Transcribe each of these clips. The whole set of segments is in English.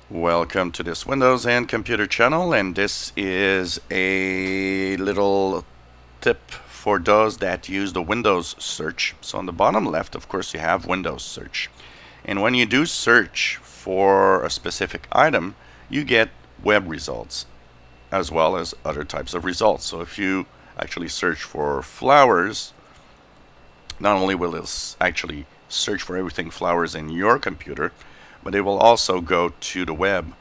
Welcome to this Windows and Computer channel, and this is a little tip for those that use the Windows search. So on the bottom left, of course, you have Windows search. And when you do search for a specific item, you get web results as well as other types of results. So if you actually search for flowers, not only will it actually search for everything flowers in your computer, but it will also go to the web.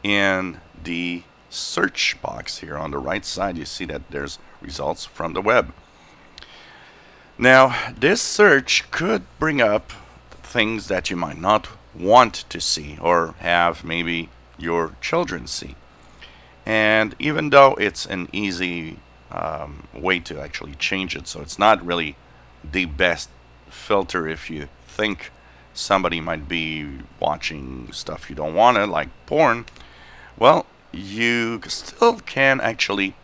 In the search box here on the right side, you see that there's results from the web. Now, this search could bring up things that you might not want to see or have maybe your children see. And even though it's an easy way to actually change it, so it's not really the best filter if you think somebody might be watching stuff you don't want to, like porn, well, you still can actually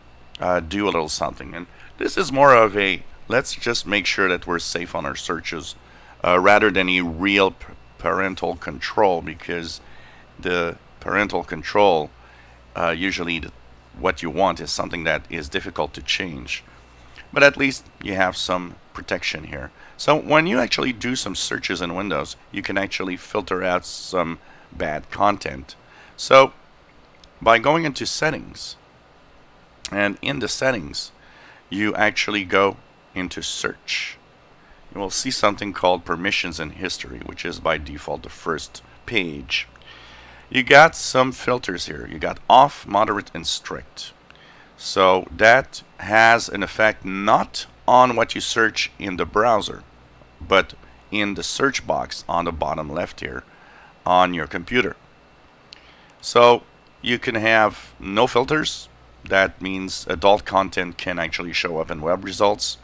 do a little something. And this is more of a let's just make sure that we're safe on our searches rather than a real parental control, because the parental control usually what you want is something that is difficult to change. But at least you have some protection here. So when you actually do some searches in Windows, you can actually filter out some bad content. So by going into settings, and in the settings, you actually go into search. You will see something called permissions and history, which is by default the first page. You got some filters here. You got off, moderate, and strict. So that has an effect not on what you search in the browser, but in the search box on the bottom left here on your computer. So you can have no filters. That means adult content can actually show up in web results.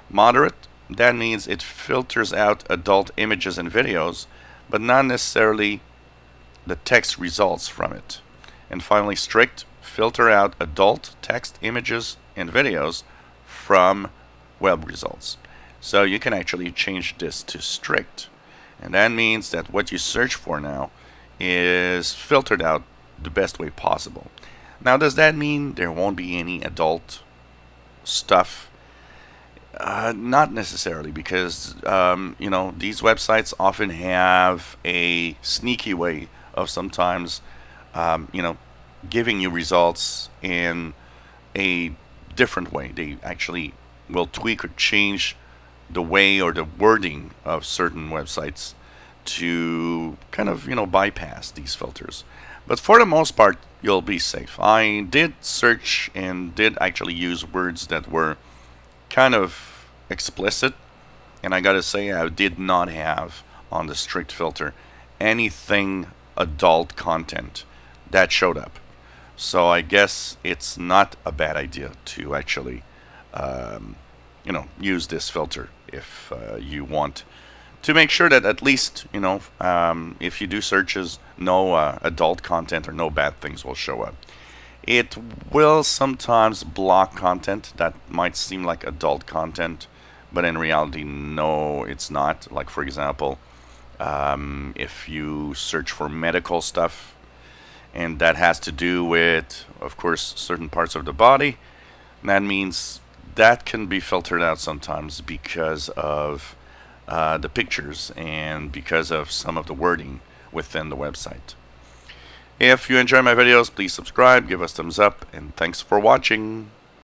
Moderate, that means it filters out adult images and videos, but not necessarily the text results from it. And finally, strict, filter out adult text, images, and videos from web results. So you can actually change this to strict. And that means that what you search for now is filtered out the best way possible. Now, does that mean there won't be any adult stuff? Not necessarily, because these websites often have a sneaky way of sometimes giving you results in a different way. They actually will tweak or change the way or the wording of certain websites to kind of bypass these filters. But for the most part, you'll be safe. I did search and did actually use words that were kind of explicit, and I gotta say I did not have on the strict filter anything adult content that showed up. So I guess it's not a bad idea to actually use this filter if you want to make sure that at least if you do searches, no adult content or no bad things will show up. It will sometimes block content that might seem like adult content, but in reality, no, it's not. Like, for example, if you search for medical stuff, and that has to do with, of course, certain parts of the body, that means that can be filtered out sometimes because of the pictures and because of some of the wording within the website. If you enjoy my videos, please subscribe, give us thumbs up, and thanks for watching.